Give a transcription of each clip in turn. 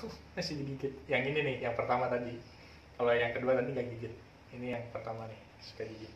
Masih digigit. Yang ini nih, yang pertama tadi. Kalau yang kedua tadi nggak gigit. Ini yang pertama nih, suka gigit.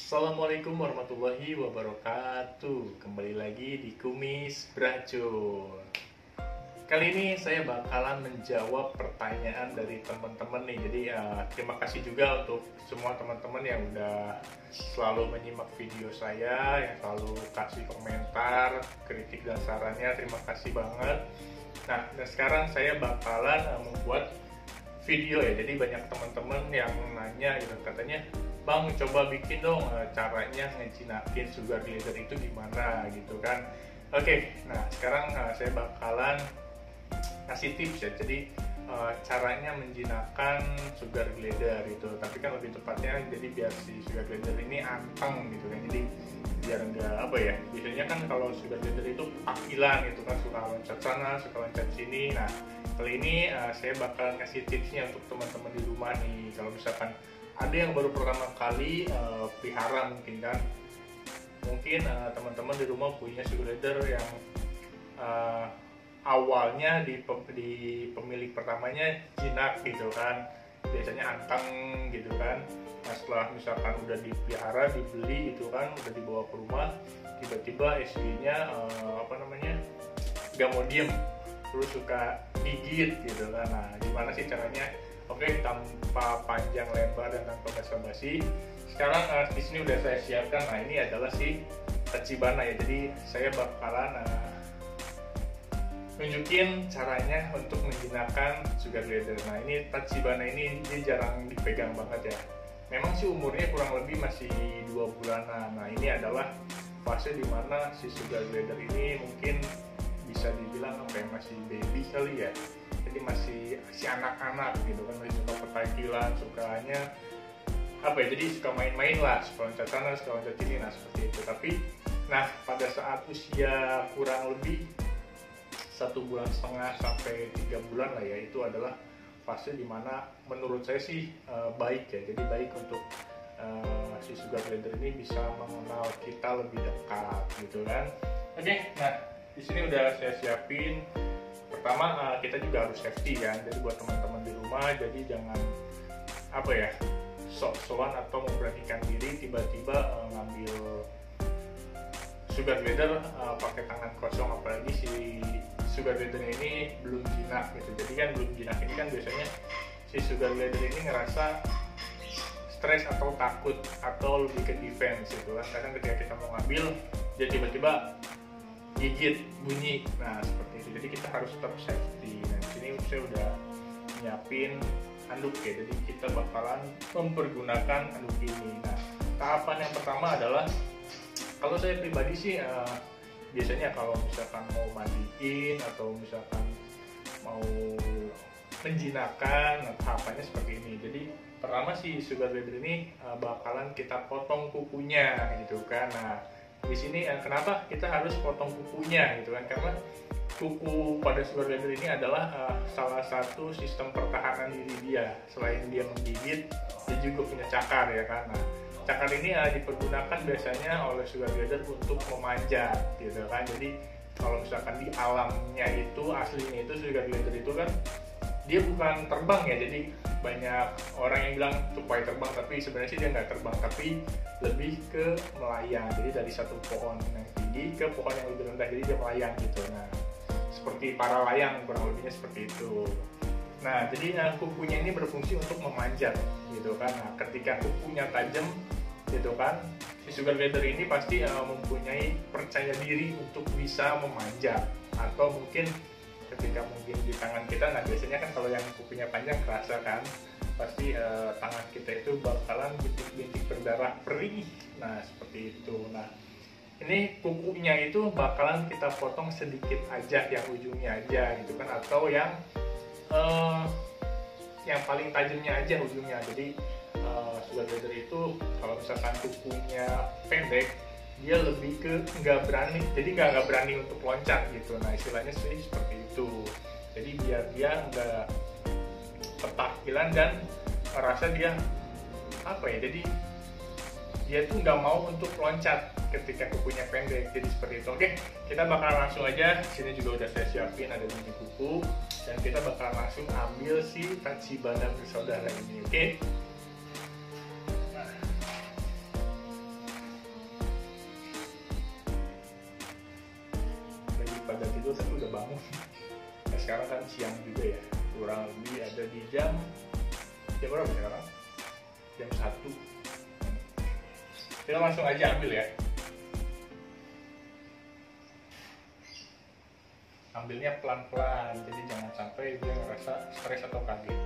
Assalamualaikum warahmatullahi wabarakatuh. Kembali lagi di Kumis Beracun. Kali ini saya bakalan menjawab pertanyaan dari teman-teman nih. Jadi terima kasih juga untuk semua teman-teman yang udah selalu menyimak video saya, yang selalu kasih komentar, kritik dan sarannya. Terima kasih banget. Nah, dan sekarang saya bakalan membuat video ya. Jadi banyak teman-teman yang nanya gitu, katanya, "Bang, coba bikin dong caranya ngejinakin sugar glider itu gimana," gitu kan. Oke, nah sekarang saya bakalan kasih tips ya. Jadi caranya menjinakkan sugar glider itu, tapi kan lebih tepatnya jadi biar si sugar glider ini anteng gitu kan. Jadi biar enggak apa ya, biasanya kan kalau sugar glider itu panggilan gitu kan, suka loncat sana, suka loncat sini. Nah, kali ini saya bakal ngasih tipsnya untuk teman-teman di rumah nih. Kalau misalkan ada yang baru pertama kali pelihara mungkin kan, mungkin teman-teman di rumah punya sugar glider yang awalnya di pemilik pertamanya jinak gitu kan, biasanya anteng gitu kan. Nah, setelah misalkan udah dipelihara, dibeli itu kan, udah dibawa ke rumah, tiba-tiba SG-nya gak mau diem, terus suka gigit gitu kan. Nah, gimana sih caranya? Oke, tanpa panjang lebar dan tanpa basa-basi, sekarang di sini udah saya siapkan. Nah, ini adalah si Tachibana ya. Jadi saya bakalan nunjukin caranya untuk menjinakkan sugar glider. Nah, ini Tachibana ini dia jarang dipegang banget ya. Memang sih umurnya kurang lebih masih 2 bulanan. Nah, ini adalah fase dimana si sugar glider ini mungkin bisa dibilang masih baby kali ya. Jadi masih anak-anak gitu kan, masih suka petakilan, sukanya jadi suka main-main lah, suka loncat sana, suka loncat sini, nah seperti itu. Tapi nah, pada saat usia kurang lebih 1,5 bulan sampai 3 bulan lah ya, itu adalah fase dimana menurut saya sih baik ya. Jadi baik untuk si sugar glider ini bisa mengenal kita lebih dekat gitu kan. Oke, nah di sini udah saya siapin. Pertama kita juga harus safety kan. Jadi buat teman-teman di rumah, jadi jangan sok-sokan atau memberanikan diri tiba-tiba ngambil sugar glider pakai tangan kosong, apalagi si sugar glider ini belum jinak gitu. Jadi kan belum jinak ini kan biasanya si sugar glider ini ngerasa stres atau takut atau lebih ke defense gitu kan. Kadang ketika kita mau ngambil, dia tiba-tiba gigit, bunyi. Nah, seperti itu. Jadi kita harus tetap safety. Nah, di sini saya udah nyiapin handuk ya. Jadi kita bakalan mempergunakan handuk ini. Nah, tahapan yang pertama adalah, kalau saya pribadi sih biasanya kalau misalkan mau mandiin atau misalkan mau menjinakkan, tahapannya seperti ini. Jadi pertama si sugar glider ini bakalan kita potong kukunya gitu kan. Nah, di sini kenapa kita harus potong kukunya gitu kan? Karena kuku pada sugar glider ini adalah salah satu sistem pertahanan diri dia. Selain dia menggigit, dia juga punya cakar ya kan. Nah, cakar ini dipergunakan biasanya oleh sugar glider untuk memanjat gitu kan. Jadi kalau misalkan di alamnya itu, aslinya itu sugar glider itu kan dia bukan terbang ya. Jadi banyak orang yang bilang supaya terbang, tapi sebenarnya sih dia nggak terbang, tapi lebih ke melayang. Jadi dari satu pohon yang tinggi ke pohon yang lebih rendah, jadi dia melayang gitu. Nah, seperti para layang, kurang lebihnya seperti itu. Nah, jadi kukunya ini berfungsi untuk memanjat gitu kan. Nah, ketika kukunya tajam gitu kan, si sugar glider ini pasti mempunyai percaya diri untuk bisa memanjat. Atau mungkin ketika mungkin di tangan kita, nah biasanya kan kalau yang kukunya panjang kerasa kan, pasti tangan kita itu bakalan bintik-bintik berdarah perih. Nah, seperti itu. Nah, ini kukunya itu bakalan kita potong sedikit aja, yang ujungnya aja gitu kan, atau yang paling tajamnya aja ujungnya. Jadi sugar glider itu kalau misalkan kukunya pendek, dia lebih ke nggak berani, jadi nggak berani untuk loncat gitu. Nah istilahnya sih seperti itu. Jadi biar dia nggak ketakilan dan merasa dia apa ya, jadi dia tuh nggak mau untuk loncat ketika kukunya pendek. Jadi seperti itu. Oke, kita bakal langsung aja. Sini juga udah saya siapin, ada biji kuku, dan kita bakal langsung ambil si Tachibana bersaudara ini. Oke. Lagi pada tidur tapi udah bangun. Nah, sekarang kan siang juga ya, kurang lebih ada di jam berapa sekarang? Jam 1. Kita langsung aja ambil ya. Ambilnya pelan-pelan, jadi jangan sampai dia ngerasa stres atau kaget.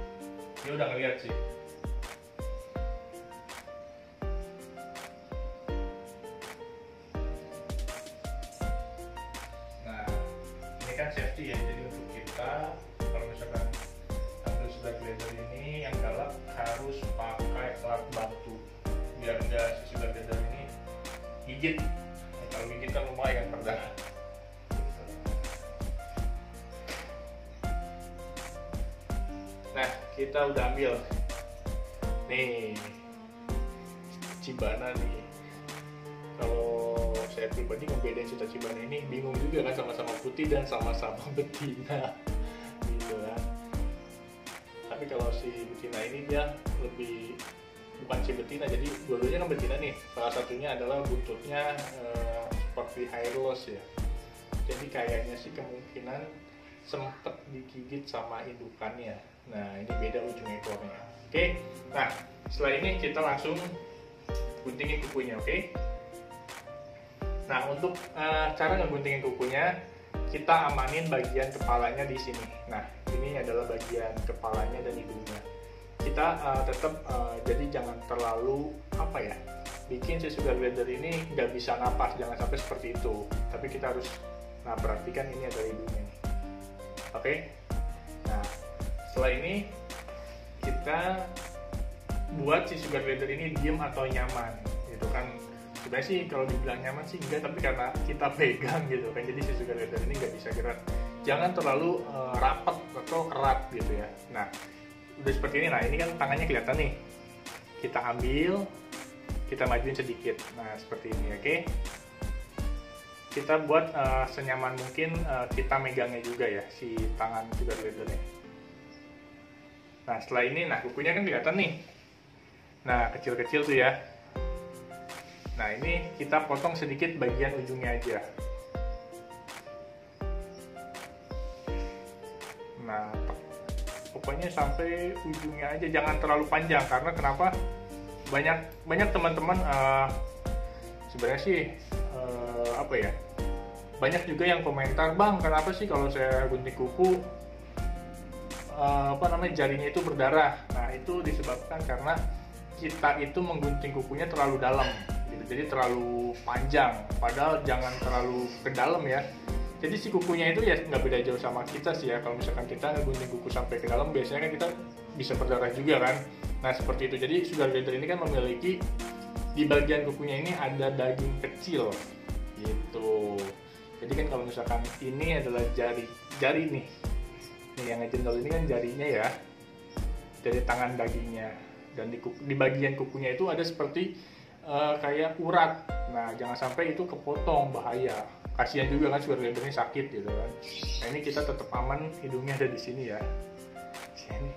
Dia udah ngeliat sih. Nah, ini kan safety ya, jadi untuk kita kalau misalkan ambil sugar glider ini yang galak harus pakai alat bantu biar enggak si sugar glider ini gigit. Nah, kalau gigit kan lumayan berdarah. Nah, kita udah ambil nih Tachibana nih. Kalau saya pribadi ngebedain si Tachibana ini bingung juga kan, sama-sama putih dan sama-sama betina gitu kan. Tapi kalau si betina ini dia lebih, bukan si betina, jadi dua-duanya kan betina nih. Salah satunya adalah buntutnya seperti hairless ya. Jadi kayaknya sih kemungkinan sempet digigit sama indukannya. Nah ini beda ujung ekornya. Oke, nah setelah ini kita langsung guntingin kukunya. Oke. Nah untuk cara ngeguntingin kukunya, kita amanin bagian kepalanya di sini. Nah ini adalah bagian kepalanya dan hidungnya. Kita tetap jadi jangan terlalu apa ya, bikin si sugar glider ini nggak bisa napas, jangan sampai seperti itu. Tapi kita harus, nah perhatikan ini ada hidungnya nih. Oke. Nah setelah ini kita buat si sugar glider ini diem atau nyaman gitu kan. Sebenarnya sih kalau dibilang nyaman sih enggak, tapi karena kita pegang gitu kan, jadi si sugar glider ini nggak bisa gerak. Jangan terlalu rapat atau erat gitu ya. Nah udah seperti ini. Nah ini kan tangannya kelihatan nih, kita ambil, kita majuin sedikit. Nah seperti ini. Oke, kita buat senyaman mungkin, kita megangnya juga ya si tangan sugar glidernya. Nah setelah ini, nah kukunya kan kelihatan nih, nah kecil-kecil tuh ya. Nah ini kita potong sedikit bagian ujungnya aja. Nah pokoknya sampai ujungnya aja, jangan terlalu panjang. Karena kenapa, banyak teman-teman sebenarnya sih apa ya, banyak juga yang komentar, bang kenapa sih kalau saya gunting kuku jarinya itu berdarah. Nah itu disebabkan karena kita itu menggunting kukunya terlalu dalam gitu. Jadi terlalu panjang, padahal jangan terlalu ke dalam ya. Jadi si kukunya itu ya nggak beda jauh sama kita sih ya. Kalau misalkan kita ngegunting kuku sampai ke dalam, biasanya kan kita bisa berdarah juga kan. Nah seperti itu. Jadi sugar glider ini kan memiliki, di bagian kukunya ini ada daging kecil gitu. Jadi kan kalau misalkan ini adalah jari nih yang ngejendol ini kan jarinya ya, dari tangan dagingnya. Dan di bagian kukunya itu ada seperti kayak urat. Nah jangan sampai itu kepotong, bahaya. Kasihan juga kan sugar glidernya sakit gitu kan. Nah ini kita tetap aman, hidungnya ada di sini ya, sini.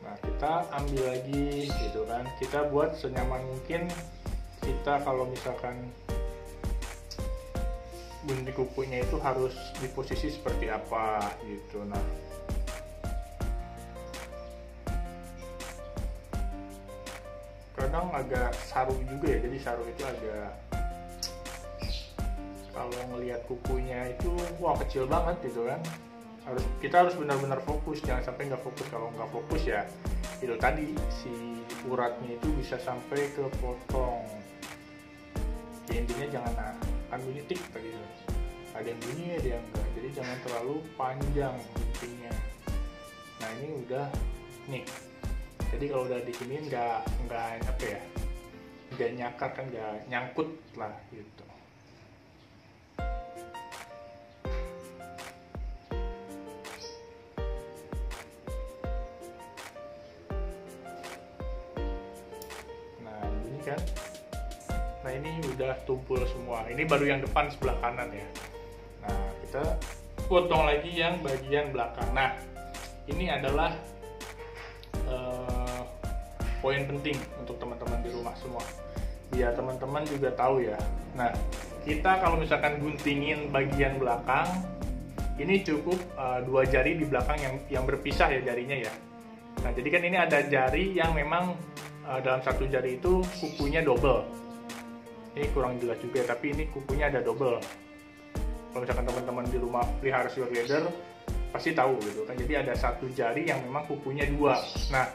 Nah kita ambil lagi gitu kan, kita buat senyaman mungkin. Kita kalau misalkan gunting kukunya itu harus di posisi seperti apa gitu. Nah kadang agak saru juga ya, jadi saru itu agak, kalau ngelihat kukunya itu wah kecil banget gitu kan. Kita harus benar-benar fokus, jangan sampai nggak fokus. Kalau nggak fokus ya itu tadi, si uratnya itu bisa sampai ke potong Ya, intinya jangan kan bunyi tik tadi, ada yang bunyi ada yang enggak, jadi jangan terlalu panjang guntingnya. Nah ini udah nih, jadi kalau udah dikiniin nggak apa ya, nggak nyakar kan, nggak nyangkut lah gitu. Nah ini kan, nah ini udah tumpul semua. Ini baru yang depan sebelah kanan ya. Nah kita potong lagi yang bagian belakang. Nah ini adalah poin penting untuk teman-teman di rumah semua, biar teman-teman juga tahu ya. Nah kita kalau misalkan guntingin bagian belakang ini cukup 2 jari di belakang yang berpisah ya jarinya ya. Nah jadi kan ini ada jari yang memang dalam satu jari itu kukunya double. Ini kurang jelas juga tapi ini kukunya ada double. Kalau misalkan teman-teman di rumah pelihara Sugar Glider pasti tahu gitu kan. Jadi ada satu jari yang memang kukunya 2. Nah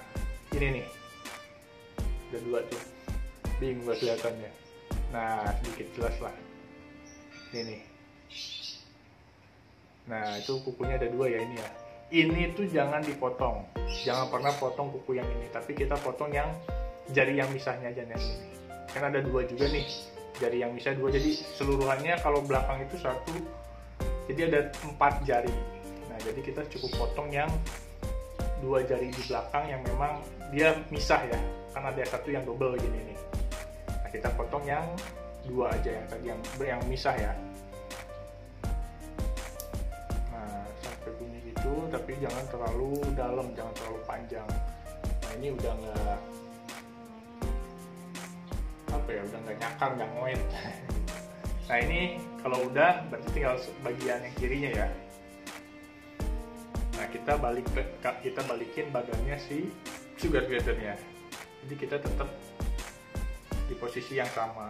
ini nih ada 2 tuh, bingung gak kelihatannya. Nah sedikit jelas lah ini nih. Nah itu kukunya ada 2 ya ini ya. Ini tuh jangan dipotong, jangan pernah potong kuku yang ini, tapi kita potong yang jari yang misahnya aja yang ini. Kan ada 2 juga nih jari yang misah 2, jadi seluruhannya kalau belakang itu 1, jadi ada 4 jari. Nah jadi kita cukup potong yang 2 jari di belakang yang memang dia misah ya, kan ada 1 yang double gini nih. Nah kita potong yang 2 aja yang tadi yang misah ya. Nah sampai bunyi gitu, tapi jangan terlalu dalam, jangan terlalu panjang. Nah ini udah nggak apa ya, udah nggak nyakar, nggak ngoet. Nah ini kalau udah berarti tinggal bagian yang kirinya ya. Nah kita balikin badannya si Sugar Glidernya. Jadi kita tetap di posisi yang sama.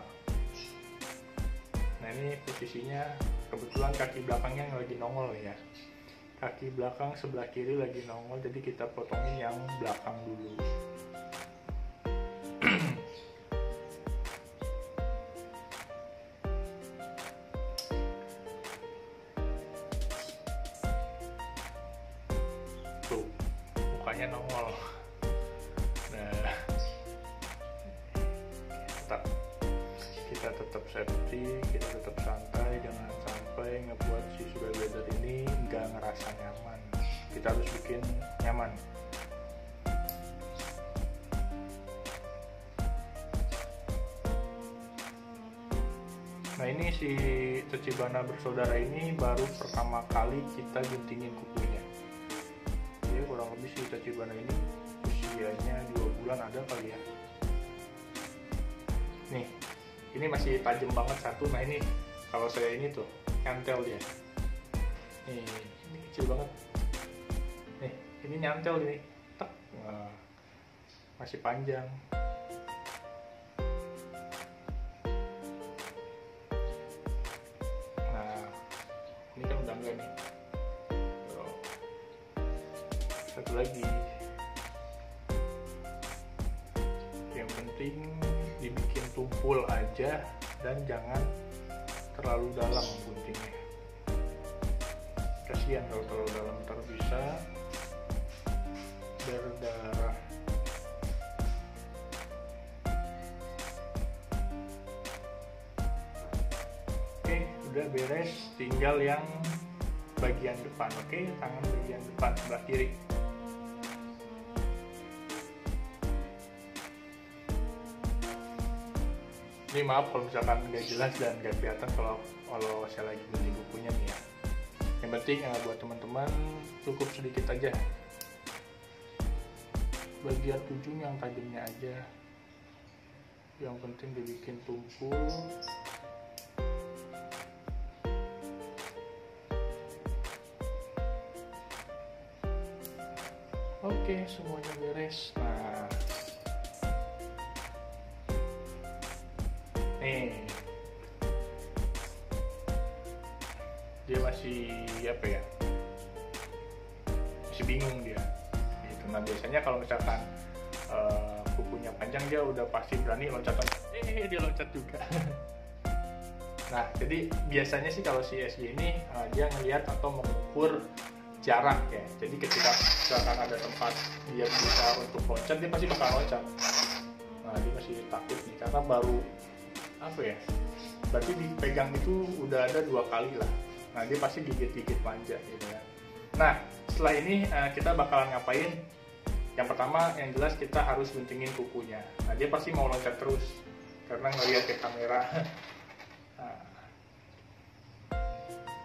Nah ini posisinya kebetulan kaki belakangnya yang lagi nongol ya. Kaki belakang sebelah kiri lagi nongol, jadi kita potongin yang belakang dulu. Tuh, mukanya nongol. Nah, kita tetap safety, kita tetap santai, jangan sampai ngebuat si Sugar Glider ini nggak ngerasa nyaman. Kita harus bikin nyaman. Nah ini si Tachibana bersaudara ini baru pertama kali kita guntingin kukunya. Jadi kurang lebih si Tachibana ini usianya 2 bulan ada kali ya. Nih, ini masih tajam banget satu. Nah ini kalau saya ini tuh nyantel dia. Nih, ini kecil banget. Nih, ini nyantel ini. Tek. Nah, masih panjang. Nah, ini kan udah enggak nih. Satu lagi. Yang penting dibikin tumpul aja dan jangan terlalu dalam guntingnya. Kasihan kalau terlalu dalam, ntar bisa berdarah. Oke, udah beres, tinggal yang bagian depan. Oke, tangan bagian depan sebelah kiri. Ini maaf kalau misalkan nggak jelas dan nggak kelihatan kalau saya lagi gunting kukunya nih ya. Yang penting buat teman-teman cukup sedikit aja. Bagian ujung yang tajamnya aja. Yang penting dibikin tumpul. Oke, semuanya beres. Nah, nih dia masih apa ya, masih bingung dia gitu. Nah biasanya kalau misalkan kukunya panjang dia udah pasti berani loncat, dia loncat juga. Nah, jadi biasanya sih kalau si SG ini dia ngelihat atau mengukur jarak ya. Jadi ketika misalkan ada tempat dia bisa untuk loncat, dia pasti bakal loncat. Nah, dia masih takut nih karena baru apa ya? Berarti dipegang itu udah ada 2 kali lah. Nah, dia pasti gigit-gigit manja gitu ya. Nah, setelah ini kita bakalan ngapain? Yang pertama, yang jelas kita harus guntingin kukunya. Nah, dia pasti mau loncat terus karena ngelihat ke kamera. Nah,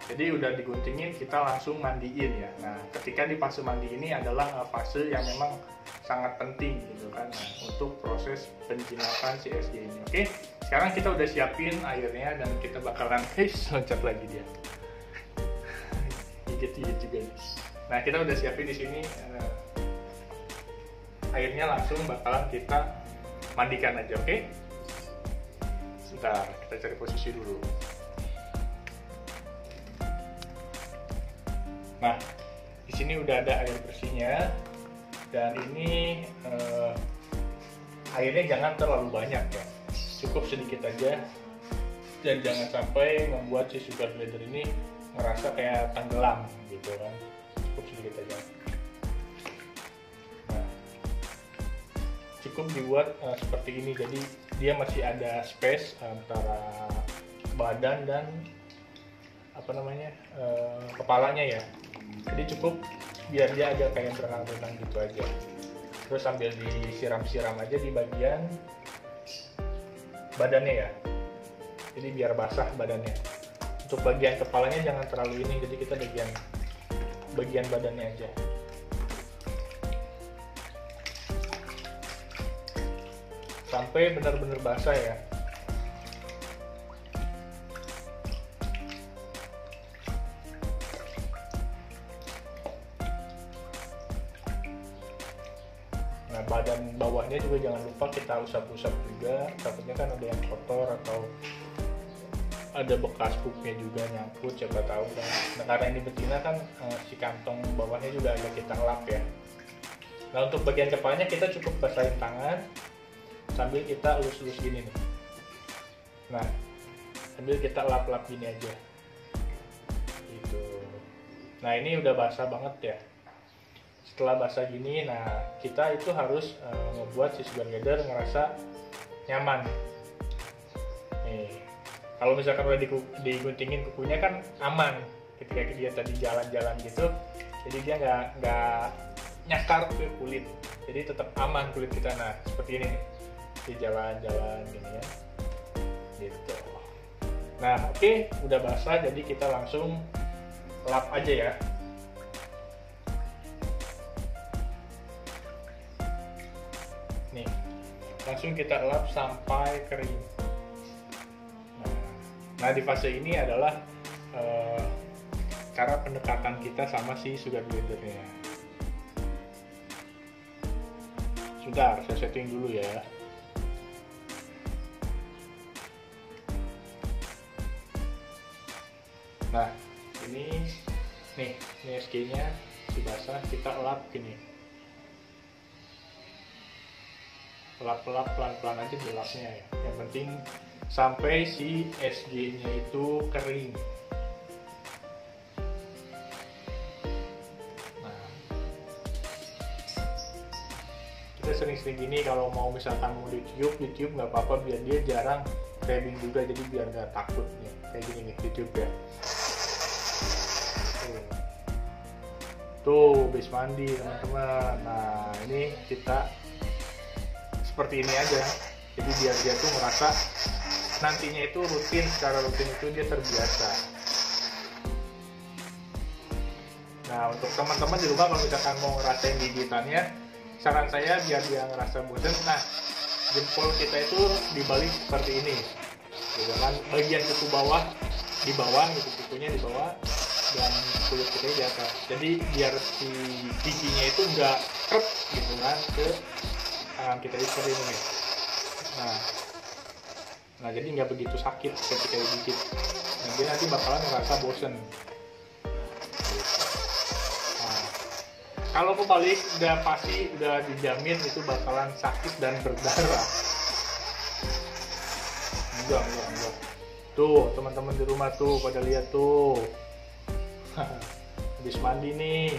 jadi udah diguntingin, kita langsung mandiin ya. Nah, ketika di fase mandi ini adalah fase yang memang sangat penting gitu kan, untuk proses penjinakan si SG ini. Oke, sekarang kita udah siapin airnya dan kita bakalan loncat lagi dia. Gigit-gigit juga nih. Nah, kita udah siapin di sini airnya, langsung bakalan kita mandikan aja, oke? Sebentar, kita cari posisi dulu. Nah, di sini udah ada air bersihnya, dan ini airnya jangan terlalu banyak ya, cukup sedikit aja, dan jangan sampai membuat si sugar glider ini ngerasa kayak tenggelam gitu kan, cukup sedikit aja. Nah, cukup dibuat seperti ini, jadi dia masih ada space antara badan dan kepalanya ya. Jadi cukup biar dia agak kayak berenang-berenang gitu aja. Terus sambil disiram-siram aja di bagian badannya ya. Jadi biar basah badannya. Untuk bagian kepalanya jangan terlalu ini, jadi kita bagian badannya aja. Sampai benar-benar basah ya. Nah, badan bawahnya juga jangan lupa kita usap-usap juga, takutnya kan ada yang kotor atau ada bekas pupnya juga nyangkut, siapa tahu kan. Nah, karena ini betina kan si kantong bawahnya juga agak kita lap ya. Nah, untuk bagian kepalanya kita cukup basahin tangan sambil kita elus-elus gini nih. Nah, sambil kita lap-lap gini aja gitu. Nah, ini udah basah banget ya. Setelah basah gini, nah kita itu harus membuat si sugar glider ngerasa nyaman. Nih, kalau misalkan udah diguntingin kukunya kan aman ketika dia tadi jalan-jalan gitu, jadi dia nggak nyakar ke kulit, jadi tetap aman kulit kita. Nah, seperti ini nih, di jalan-jalan gini ya, gitu. Nah, oke, udah basah, jadi kita langsung lap aja ya. Nih, langsung kita lap sampai kering. Nah, di fase ini adalah cara pendekatan kita sama si sugar glidernya. Sebentar, saya setting dulu ya. Nah, ini SG-nya sudah basah, kita lap gini. Lap-lap pelan-pelan aja dilapnya ya. Yang penting sampai si SG-nya itu kering. Nah, kita sering-sering gini kalau mau misalkan mau ditiup nggak apa-apa, biar dia jarang crabbing juga, jadi biar nggak takut nih. Kayak gini nih ditiup ya. Tuh, habis mandi teman-teman. Nah, ini kita seperti ini aja, jadi biar dia tuh merasa nantinya itu secara rutin itu dia terbiasa. Nah, untuk teman-teman di rumah kalau misalkan mau ngerasain gigitannya, saran saya biar dia ngerasa bosan, nah jempol kita itu dibalik seperti ini gitu kan, bagian kuku bawah di bawah gitu, kukunya di bawah dan kulit kita di atas, jadi biar si giginya itu nggak krep gitu kan ke tangan kita seperti ini. Nah, jadi nggak begitu sakit ketika digigit. Nah, dia nanti bakalan ngerasa bosen. Nah, kalau kebalik udah dijamin itu bakalan sakit dan berdarah. Enggak. Tuh teman-teman di rumah tuh pada lihat tuh. Habis mandi nih.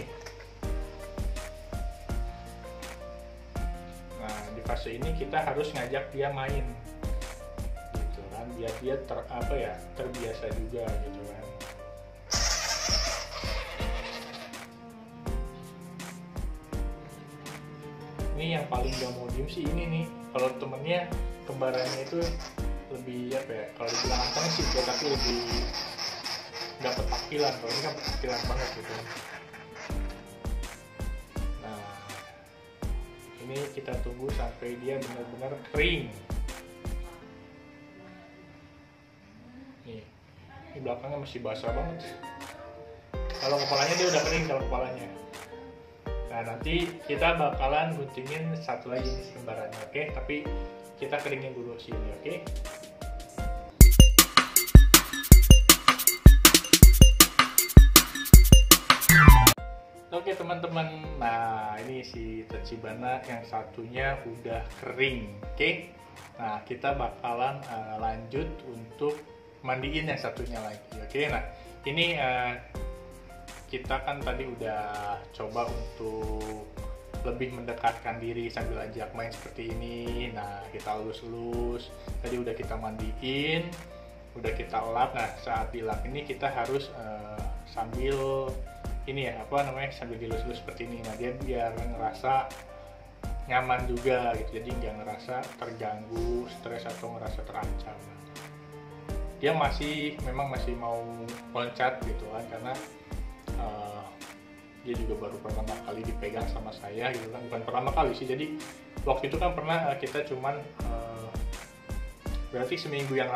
Nah di fase ini kita harus ngajak dia main, gitu kan, biar dia terbiasa juga gitu kan. Ini yang paling gak mau diem sih ini nih. Kalau temennya kembarannya itu lebih kalau dibilang anteng sih dia, tapi lebih gak petakilan. Kalau ini kan petakilan banget gitu. Nah ini kita tunggu sampai dia benar-benar kering. Nih, ini belakangnya masih basah banget. Kalau kepalanya dia udah kering kalau kepalanya. Nah nanti kita bakalan guntingin satu lagi nih kembarannya, oke? Tapi kita keringin dulu sini, oke? Oke teman-teman, nah ini si Tachibana yang satunya udah kering, oke? Nah kita bakalan lanjut untuk mandiin yang satunya lagi, oke? Nah ini kita kan tadi udah coba untuk lebih mendekatkan diri sambil ajak main seperti ini. Nah kita elus-elus, tadi udah kita mandiin, udah kita lap. Nah saat dilap ini kita harus sambil ini sambil dilus-lus seperti ini. Nah dia biar ngerasa nyaman juga gitu, jadi nggak ngerasa terganggu, stres atau ngerasa terancam. Dia memang masih mau loncat gitu kan, karena dia juga baru pertama kali dipegang sama saya gitu kan, bukan pertama kali sih. Jadi waktu itu kan pernah kita cuman berarti seminggu yang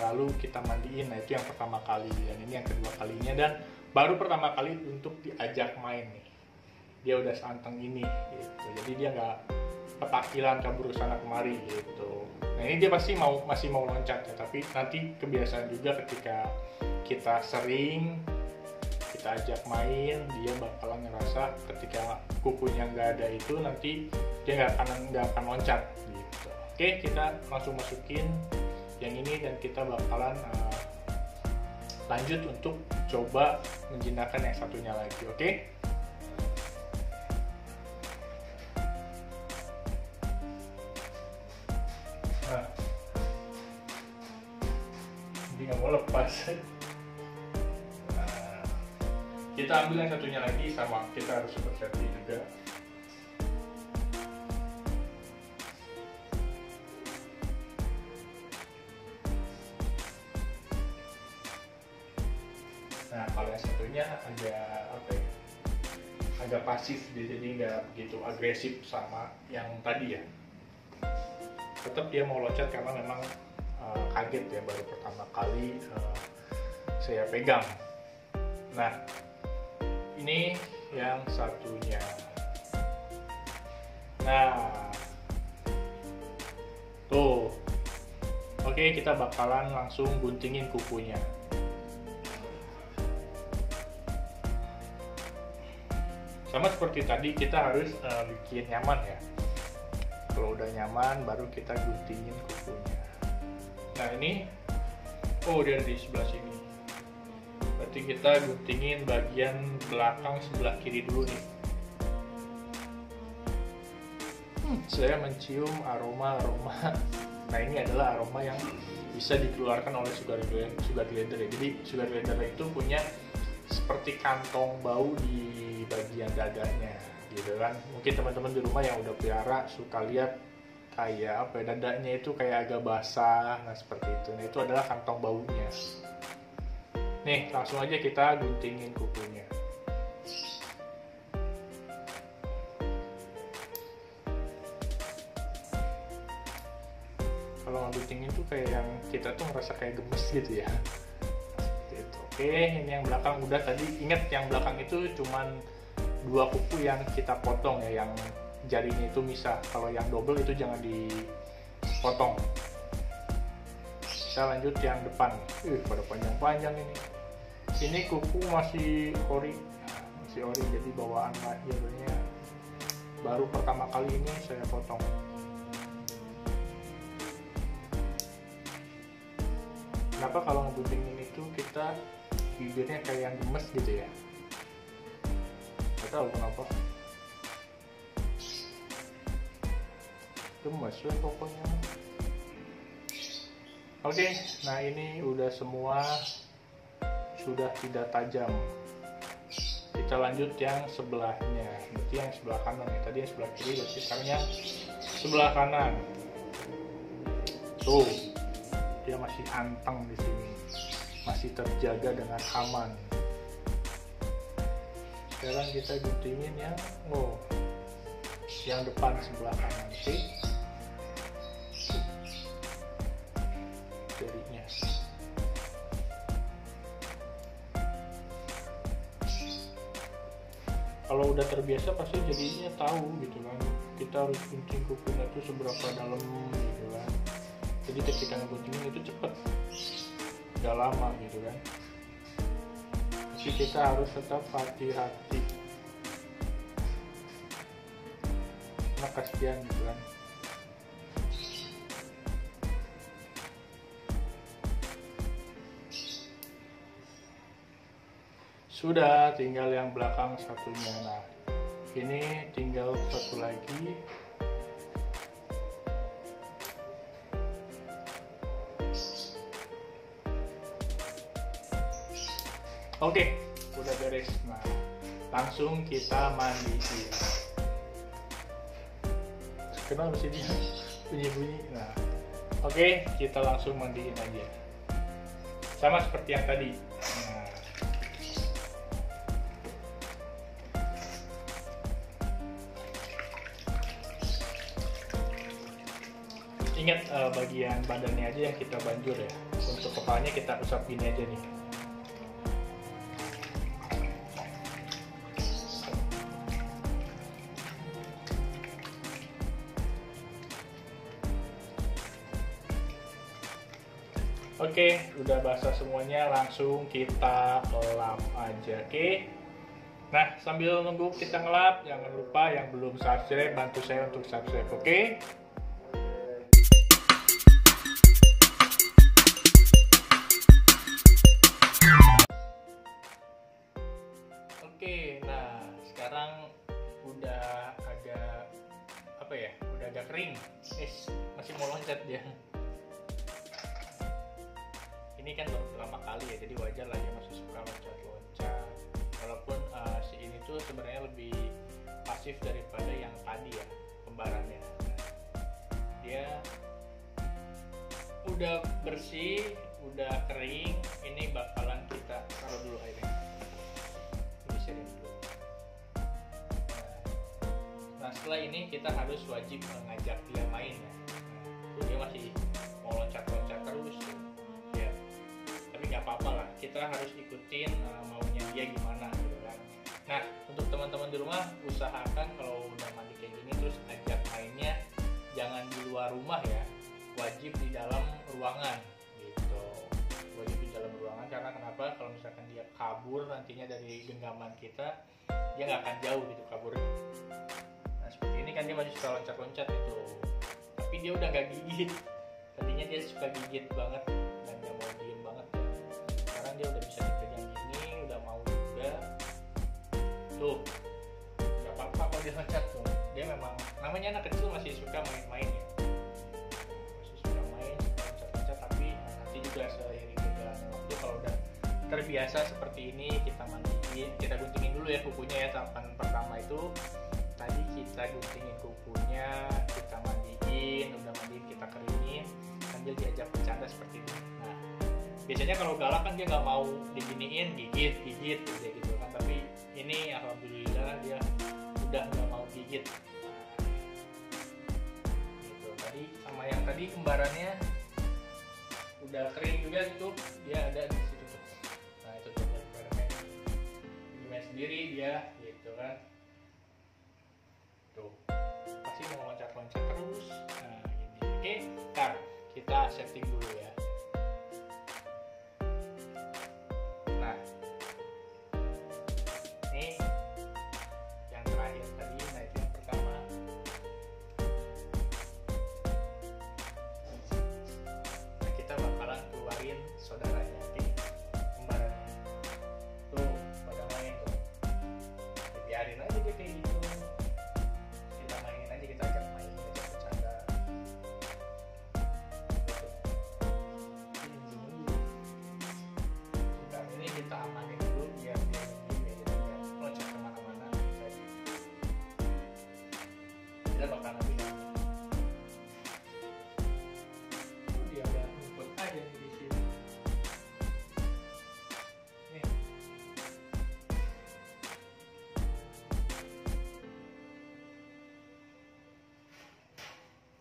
lalu kita mandiin. Nah itu yang pertama kali, dan ini yang kedua kalinya, dan baru pertama kali untuk diajak main nih. Dia udah seanteng ini gitu, jadi dia nggak petakilan kabur sana kemari gitu. Nah ini dia masih mau loncat ya, tapi nanti kebiasaan juga ketika kita sering kita ajak main, dia bakalan ngerasa ketika kukunya nggak ada itu nanti dia nggak akan loncat gitu. Oke, kita langsung masukin yang ini dan kita bakalan lanjut untuk coba menjinakkan yang satunya lagi, oke? Nah, ini nggak mau lepas. Kita ambil yang satunya lagi, sama kita harus seperti juga. Nah kalau yang satunya agak pasif, jadi nggak begitu agresif sama yang tadi ya. Tetap dia mau loncat karena memang kaget ya, baru pertama kali saya pegang. Nah ini yang satunya. Nah tuh, oke, kita bakalan langsung guntingin kukunya. Sama seperti tadi, kita harus bikin nyaman ya. Kalau udah nyaman baru kita guntingin kukunya. Nah ini dia di sebelah sini, berarti kita guntingin bagian belakang sebelah kiri dulu nih. Saya mencium aroma. Nah ini adalah aroma yang bisa dikeluarkan oleh sugar glider ya. Jadi sugar glider itu punya seperti kantong bau di bagian dadanya gitu kan. Mungkin teman-teman di rumah yang udah pelihara suka lihat kayak dadanya itu kayak agak basah. Nah seperti itu. Nah itu adalah kantong baunya. Nih langsung aja kita guntingin kukunya. Kalau ngeguntingin tuh kayak yang kita tuh ngerasa kayak gemes gitu ya. Gitu. Oke, ini yang belakang udah. Tadi ingat yang belakang itu cuman 2 kuku yang kita potong ya, yang jarinya itu misah. Kalau yang double itu jangan dipotong. Kita lanjut yang depan. Pada panjang-panjang ini. Ini kuku masih ori, jadi bawaan lahirnya baru pertama kali ini saya potong. Kenapa kalau ngeguntingin itu kita bibirnya kayak yang gemes gitu ya? Gak tahu kenapa. Gemes ya pokoknya. Oke, nah ini udah semua sudah tidak tajam. Kita lanjut yang sebelahnya. Berarti yang sebelah kanan ya. Tadi yang sebelah kiri, berarti sekarang yang sebelah kanan. Tuh, dia masih anteng di sini, masih terjaga dengan aman. Sekarang kita guntingin yang depan sebelah kanan, oke? Jadinya. Kalau udah terbiasa pasti jadinya tahu gitu kan. Kita harus gunting kukunya itu seberapa dalam gitu kan. Jadi ketika ngeguntingin itu cepet, gak lama gitu kan. Tapi kita harus tetap hati-hati, karena kasihan gitu kan. Sudah, tinggal yang belakang satunya. Nah, ini tinggal satu lagi. Oke, udah beres. Nah, langsung kita mandiin. Kenapa sih dia bunyi-bunyi? Nah, oke, kita langsung mandiin aja. Sama seperti yang tadi. Nah, ingat bagian badannya aja yang kita banjur ya. Untuk kepalanya kita usap gini aja nih. Oke, udah basah semuanya, langsung kita lap aja, oke? Nah, sambil nunggu kita ngelap, jangan lupa yang belum subscribe, bantu saya untuk subscribe, oke? Oke, nah sekarang udah agak udah agak kering. Masih mau loncat dia. Ini kan baru pertama kali ya, jadi wajar lah dia masih suka loncat-loncat. Walaupun si ini tuh sebenarnya lebih pasif daripada yang tadi ya, kembarannya. Dia udah bersih, udah kering. Ini bakalan kita taruh dulu airnya. Diserin dulu. Nah, setelah ini kita harus wajib mengajak dia main ya. Nah, dia masih mau loncat-loncat terus. Nggak apa-apa lah, kita harus ikutin maunya dia gimana gitu kan. Nah, untuk teman-teman di rumah, usahakan kalau udah mandi kayak gini terus ajak mainnya jangan di luar rumah ya, wajib di dalam ruangan gitu. Wajib di dalam ruangan, karena kenapa? Kalau misalkan dia kabur nantinya dari genggaman kita, dia nggak akan jauh gitu kaburnya. Nah, seperti ini kan dia masih suka loncat-loncat gitu, tapi dia udah nggak gigit. Tadinya dia suka gigit banget dan nggak mau diem banget. Dia udah bisa dipegang gini, udah mau juga. Tuh, nggak apa-apa kalau dia loncat tuh. Dia memang, namanya anak kecil masih suka main-main ya. Masih suka main, loncat-loncat, tapi nanti juga seiring berjalannya waktu kalau udah terbiasa seperti ini, kita mandiin, kita guntingin dulu ya kukunya ya. Tahapan pertama itu tadi kita guntingin kukunya, kita mandiin, udah mandiin kita keringin, sambil diajak bercanda seperti ini. Nah, biasanya kalau galak kan dia nggak mau diginiin, gigit gitu kan. Tapi ini alhamdulillah dia udah nggak mau gigit. Gitu. Tadi sama yang tadi kembarannya udah kering juga tuh, dia ada di situ tuh. Nah itu tuh kembarannya, gimana sendiri dia gitu kan. Tuh pasti mau loncat-loncat terus. Nah gini. Oke, ntar kita setting dulu ya.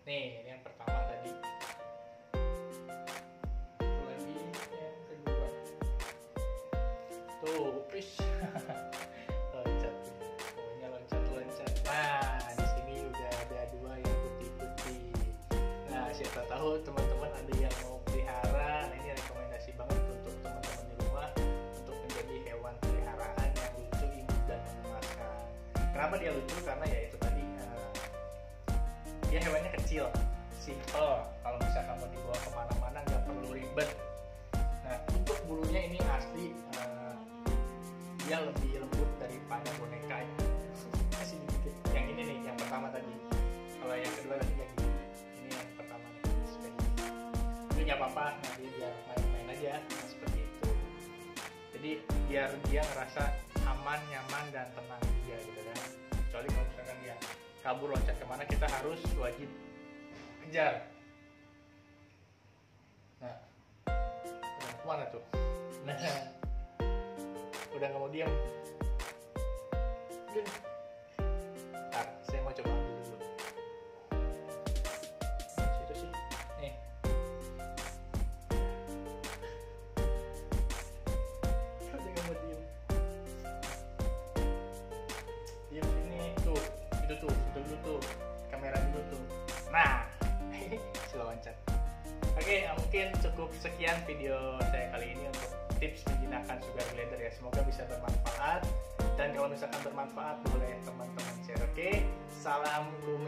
Nih, ini yang pertama tadi. Satu lagi yang kedua. Tuh, fish. Loncat. Pokoknya loncat-loncat. Nah, di sini udah ada dua yang putih-putih. Nah, siapa tahu teman-teman ada yang mau pelihara. Nah, ini rekomendasi banget untuk teman-teman di rumah untuk menjadi hewan peliharaan yang lucu, imut dan mengemaskan. Kenapa dia lucu? Karena ya itu tadi dia hewannya kecil, simple. Kalau misalkan mau dibawa kemana-mana nggak perlu ribet. Nah, untuk bulunya ini asli dia lebih lembut daripada boneka. Masih dikit. Yang ini nih, yang pertama tadi. Kalau yang kedua tadi kayak gini. Ini yang pertama nih, seperti ini. Itu nggak apa-apa, nanti biar main-main aja, nah, seperti itu. Jadi biar dia ngerasa aman, nyaman dan tenang juga gitu kan. Kecuali kalau misalkan dia kabur loncat kemana, kita harus wajib kejar. Nah, kemana tuh? Nah, udah nggak mau diam. Ntar, saya mau coba ambil dulu. Situ sih, nih. Udah nggak mau diam. Diam sini tuh. Itu tuh, itu dulu tuh, kamera dulu tuh. Nah, sila loncat. Oke, mungkin cukup sekian video saya kali ini untuk tips menjinakkan sugar glider ya. Semoga bisa bermanfaat. Dan kalau misalkan bermanfaat, boleh teman-teman share. Oke, salam kumis.